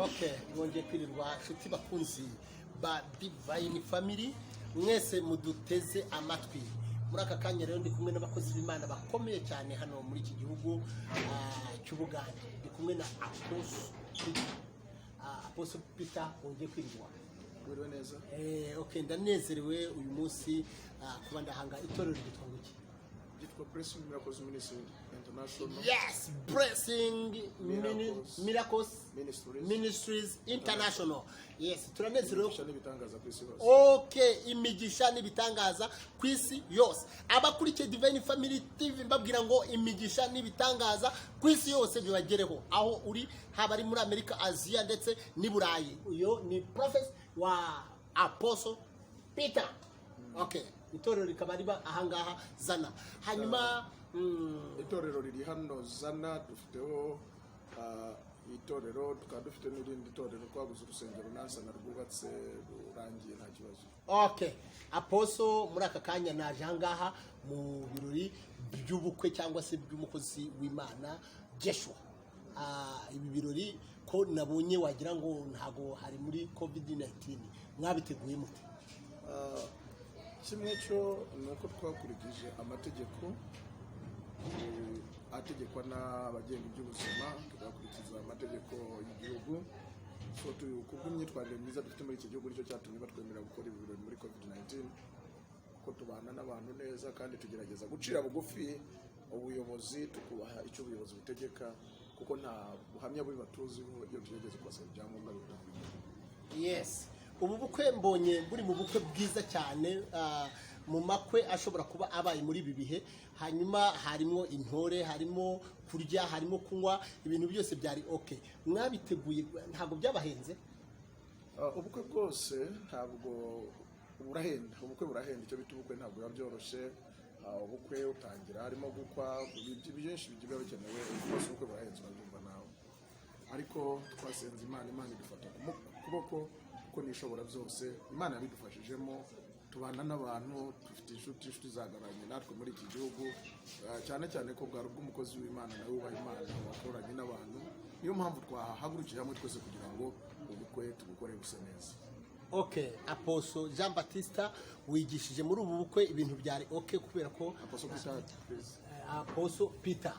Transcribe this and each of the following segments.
Okay, mwongeye kwirirwa nshuti bakunzi ba Divine Family mwese muduteze amatwi. Muri aka kanya rero ndi kumwe n'abakozi b'Imana bakomeye cyane hano muri iki gihugu cy'Ubugande. Ndi kumwe na Apostle Peter wongeye kwirirwa. Wiriwe neza. Okay, ndanezerewe uyu munsi kuba ndahanga itorero ryitwa nguki. Blessing Miracles Ministry International. Yes, Blessing Miracles Ministries International. Yes, turanezerewe. Okay, imigisha n'ibitangaza ku isi yose. Abakurikiye Divine Family TV mbabwira ngo imigisha n'ibitangaza ku isi yose bibagereho. Aho uri haba ari muri Amerika, Asia ndetse ni Burayi. Uyo ni prophet wa Apostle Peter. Okay. Itorero rikaba riba ahangaha Zana. Hanyuma itorero riri hano Zana, dufiteho itorero tukaba dufite n'irindi torero twaguze urusengero Nazana rwubatse rurangiye nta kibazo. Okay, Apostle muri aka kanya naje ahangaha mu birori by'ubukwe cyangwa se by'umukozi w'Imana Joshua. Ibi birori ko nabonye wagira ngo ntago hari muri COVID-19 mwabiteguye mute? Kimwe cyo nuko twakurikije amategeko ategekwa n'abagenga iby'ubuzima, tugakurikiza amategeko y'igihugu. So kubw'imyitwarire myiza dufite muri iki gihugu nicyo cyatumye batwemerera gukora ibirori muri COVID-19, ko tubana n'abantu neza kandi tugerageza gucira bugufi ubuyobozi, tukubaha icyo ubuyobozi butegeka, kuko nta buhamya buri batuziho iyo tugeze kwasaba ibyangombwa bitandukanye. Yes. Ubu bukwe mbonye buri mu bukwe bwiza cyane, mu makwe ashobora kuba abaye muri ibi bihe. Hanyuma harimo intore, harimo kurya, harimo kunywa, ibintu byose byari okay. Mwabiteguye ntabwo byabahenze? Ubukwe bwose ntabwo burahenda. Ubukwe burahenda, icyo bita ubukwe ntabwo biba byoroshye. Ubukwe utangira harimo gukwa, byinshi bigiye bikenewe. Ubwose ubukwe burahenze urabyumva nawe, ariko twasenze Imana idufata kuboko ko nishobora byose. Imana yabidufashijemo, tubana n'abantu, dufite inshuti zagaranye natwe muri iki gihugu, cyane cyane ko bwari bw'umukozi w'Imana nawe ubaha Imana wakoranye n'abantu. Niyo mpamvu twahagurukiye hamwe twese kugira ngo ubukwe tubukore buse neza. Okay, Apostle Jean Baptiste wigishije muri ubu bukwe ibintu byari okay kubera ko Apostle Peter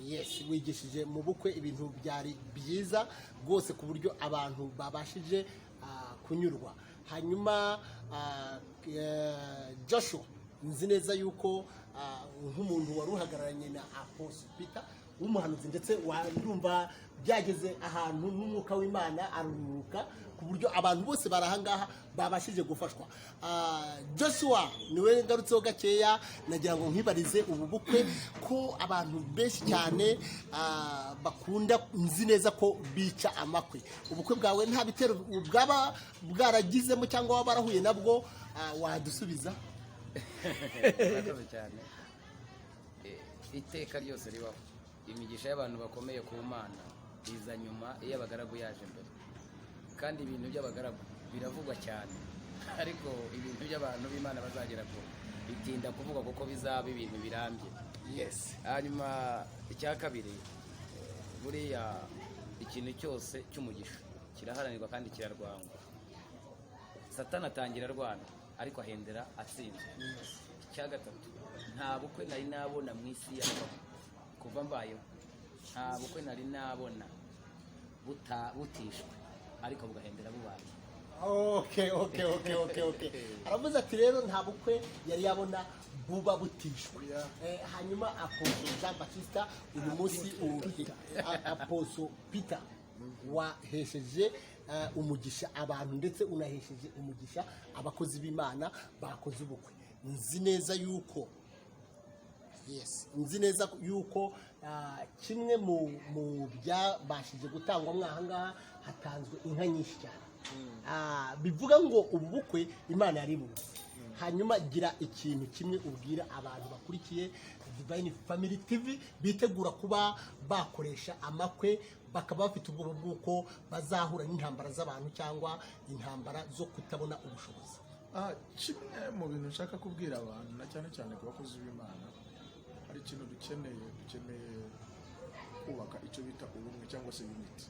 yes, wigishije mu bukwe ibintu byari byiza rwose ku buryo abantu babashije kunyurwa. Hanyuma Joshua, nzi neza yuko nk'umuntu wari uhagararanye na Apostle Peter w'umuhanuzi, ndetse wandumva byageze ahantu n'umwuka w'Imana aruruka ku buryo abantu bose barahangaha babashije gufashwa. Joshua niwe ngarutseho gakeya, nagira ngo nkibarize ubu bukwe ko abantu benshi cyane bakunda, nzi neza ko bica amakwe. Ubukwe bwawe nta bitero bwaba bwaragizemo cyangwa waba barahuye nabwo, wadusubiza? Murakoze cyane. Iteka ryose ribaho, imigisha y'abantu bakomeye ku Mana iza nyuma iyo abagaragu yaje mbere, kandi ibintu by'abagaragu biravugwa cyane, ariko ibintu by'abantu b'Imana bazagera ko bitinda kuvuga kuko bizaba ibintu birambye. Yes. Hanyuma icya kabiri, buriya ikintu cyose cy'umugisha kiraharanirwa kandi kirarwangwa. Satani atangira arwana ariko ahendera atsinze. Icya gatatu, nta bukwe nari nabona mu isi yabaho kuva mbayeho, nta bukwe nari nabona butishwe ariko bugahendera bubaye. Okay. Aravuze ati rero nta bukwe yari yabona buba butishwe. Hanyuma Apostle Jean Baptiste uyu munsi Apostle Peter wahesheje umugisha abantu, ndetse unahesheje umugisha abakozi b'Imana bakoze ubukwe. Nzi neza yuko kimwe mu byabashije gutangwa mwahangaha hatanzwe inka nyinshi cyane. Bivuga ngo ubu bukwe Imana yari buzi. Hanyuma gira ikintu kimwe ubwira abantu bakurikiye Divine Family TV bitegura kuba bakoresha amakwe, bakaba bafite ubwoba bw'uko bazahura n'intambara z'abantu cyangwa intambara zo kutabona ubushobozi. Kimwe mu bintu nshaka kubwira abantu, na cyane cyane ku bakozi b'Imana, hari ikintu dukeneye kubaka icyo bita ubumwe cyangwa se unity.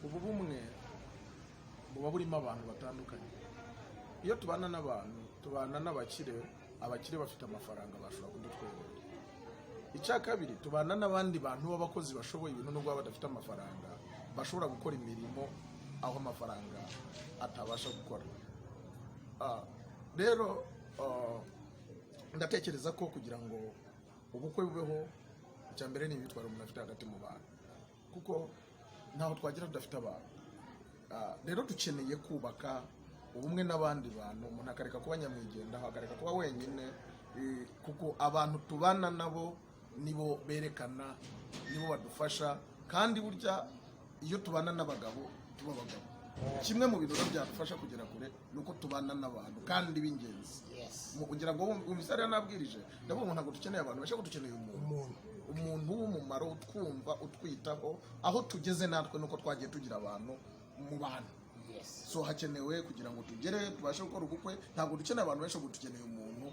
ubu bumwe buba burimo abantu batandukanye. Iyo tubana n'abantu, tubana n'abakire, abakire bafite amafaranga bashobora kudutwerera. Icya kabiri, tubana n'abandi bantu b'abakozi bashoboye ibintu nubwo baba badafite amafaranga, bashobora gukora imirimo aho amafaranga atabasha gukora. Rero ndatekereza ko kugira ngo ubukwe bubeho, icya mbere ni ibitwaro umuntu afite hagati mu bantu, kuko ntaho twagira tudafite abantu. Rero dukeneye kubaka ubumwe n'abandi bantu, umuntu akareka kuba nyamwigendaho, akareka kuba wenyine, kuko abantu tubana nabo nibo berekana, nibo badufasha. Kandi burya iyo tubana n'abagabo tuba abagabo, kimwe mu bintu byadufasha kugera kure nuko tubana n'abantu kandi b'ingenzi. Mu kugira ngo umusare yanabwirije, ndavuga ngo ntabwo dukeneye abantu, bashaka dukeneye umuntu w'umumaro, utwumva, utwitaho, aho tugeze natwe nuko twagiye tugira abantu mu bantu. So hakenewe kugira ngo tugere tubashe gukora ubukwe, ntabwo dukeneye abantu benshi, ngo dukeneye umuntu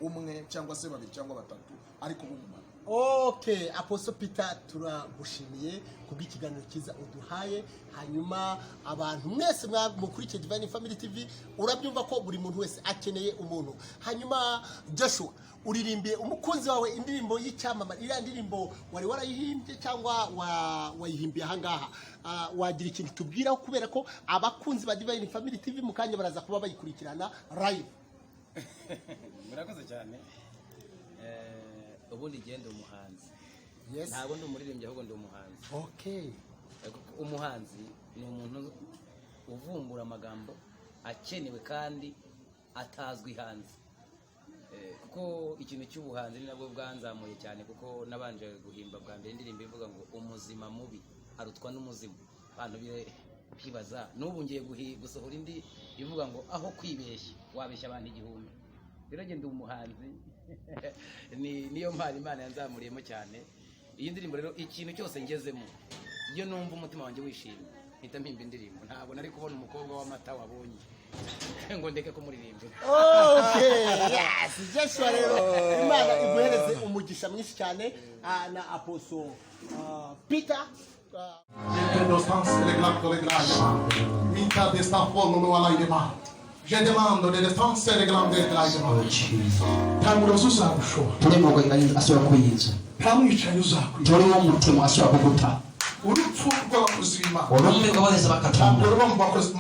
umwe cyangwa se babiri cyangwa batatu ariko b'umumaro. Okay, Apostle Peter, turagushimiye kubw'ikiganiro cyiza uduhaye. Hanyuma abantu mwese mukurikiye Divine Family TV, urabyumva ko buri muntu wese akeneye umuntu. Hanyuma Joshua, uririmbiye umukunzi wawe indirimbo y'icyamamare, iriya ndirimbo wari warayihimbye cyangwa wayihimbiye ahangaha? Wagira ikintu tubwiraho, kubera ko abakunzi ba Divine Family TV mu kanya baraza kuba bayikurikirana live. Murakoze cyane. Ubundi genda umuhanzi. Yes. Ntabwo ndi umuririmbyi, ahubwo ndi umuhanzi. Okay. Umuhanzi ni umuntu uvumbura amagambo akenewe kandi atazwi hanze. Kuko ikintu cy'ubuhanzi ni nabwo bwanzamuye cyane, kuko nabanje guhimba bwa mbere indirimbo ivuga ngo umuzima mubi arutwa n'umuzimu. Abantu bibaza, n'ubu ngiye gusohora indi ivuga ngo aho kwibeshya wabeshya abantu igihumbi. Rero genda umuhanzi niyo mpano Imana yanzamuriyemo cyane. Iyi ndirimbo rero ikintu cyose ngezemo, iyo numva umutima wanjye wishimye mpita mpimba indirimbo. Ntabwo nari kubona umukobwa w'amata wabonye ngo ndeke kumuririmbira. Okay, yes, Joshua rero Imana iguhereze umugisha mwinshi cyane na Apostle Peter. Je demande de défense et de grandeur de la ntabwo uzakwishoba, turi mu rwego asubira kwiyinza, nta mwicanyi uzakwica, turi wo mutima asubira kuguta, urupfu rw'abakozi b'Imana, urumwe rw'abaheza bakatumba, ntabwo ruba mu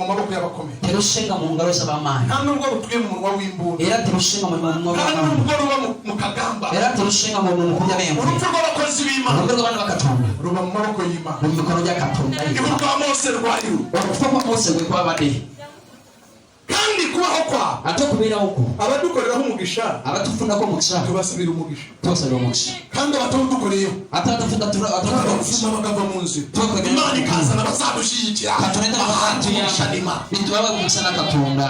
maboko y'abakomeye, terushinga mu ngaro z'abamana, nta nubwo rutuye mu munwa w'imbunda, era terushinga mu munwa nta w'abamana, nubwo ruba mu kagamba, era terushinga mu munwa w'abembe, urupfu rw'abakozi b'Imana, urumwe rw'abana bakatumba, ruba mu maboko y'Imana, mu mikono y'akatumba. ibuka kwa Mose rwariwe, urupfu rwa Mose rwe kwabade, kandi kubaho kwa atokubira uko abadukoreraho umugisha, abatufunda ko mugisha tubasabira umugisha, tubasabira umugisha, kandi abatadukoreyeho atadufunda turabafuma bakava mu nzira, Imana ikazana abazadushyigikira, katurenda n'abantu y'Imana bitubaba kumisa n'akatumba.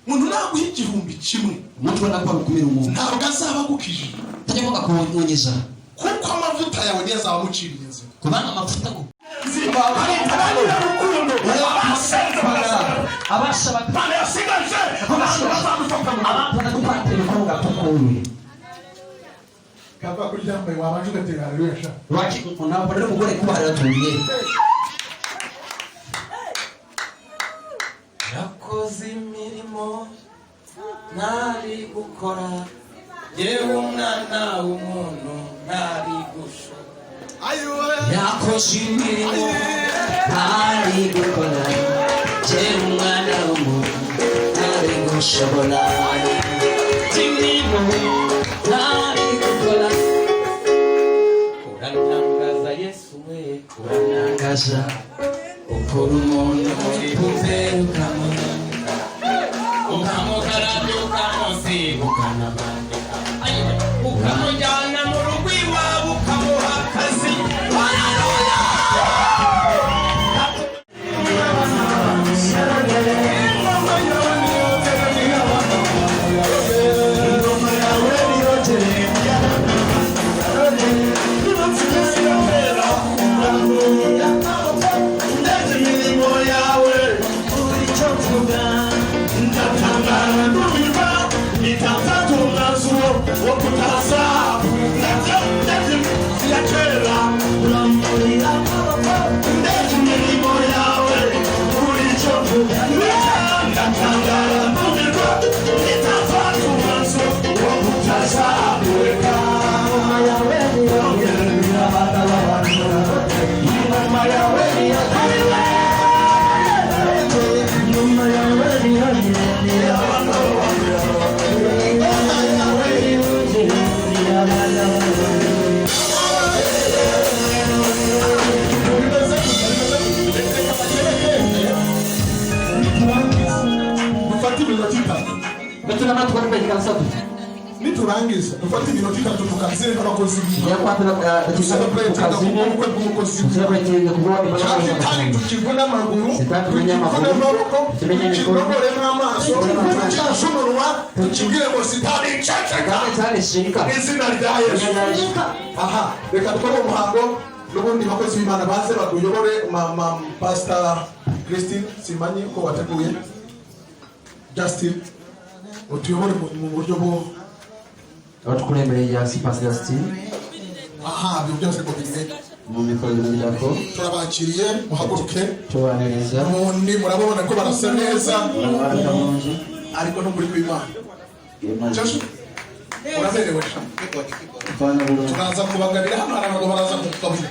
umuntu naguha igihumbi kimwe, Umuntu nakora kumira umuntu ntabwo azaba agukije, tajya kuvuga kunyunyiza, kuko amavuta yawe niyo azaba amuciriye inzira, kubana amavuta ko abasaba Imana yasigaje abakunda gufata ibikorwa tukuye kava kuri jambo wabanje ugatera haleluya sha waki ntabwo rero umugore kuba yaratuye yakoze imirimo ntari gukora, yewe umwana w'umuntu ntari gushobora. Yakoze imirimo ntari gukora, yewe umwana w'umuntu ntari gushobora. Imirimo ntari gukora, urantangaza Yesu we, urantangaza. Ukora umuntu uvuze ukamunyanga, ukamugarabya ukamusiga ukanamwandika, ukamujyana mu rugo iwabo ukamuha akazi. Haleluya! Ndatangara ndumirwa, nitafata umwanzuro wo kutaza turangiza dufate iminota 3 tukazire n'abakozi ya kwatira tukazine bw'umukozi celebrating kuba kandi tukivuna n'amaguru tukivuna n'amaboko tukivuna n'amaso tukivuna tukibwire ngo sitani ceceka cyane shirika izina rya Yesu. Aha, reka dukore umuhango n'ubundi bakozi b'Imana baze baguyobore Pastor Christine Simanyi ko wateguye Justin utuyobore mu buryo bwo abatukurembere ya Pastor Justin. aha byo byose ko bimwe mu mikorere y'ako turabakiriye muhaguruke tubaniriza ubundi murabona ko barasa neza ariko no muri kw'Imana Joshua uraberewe turaza kubagarira hano hari abantu baraza mu kabiri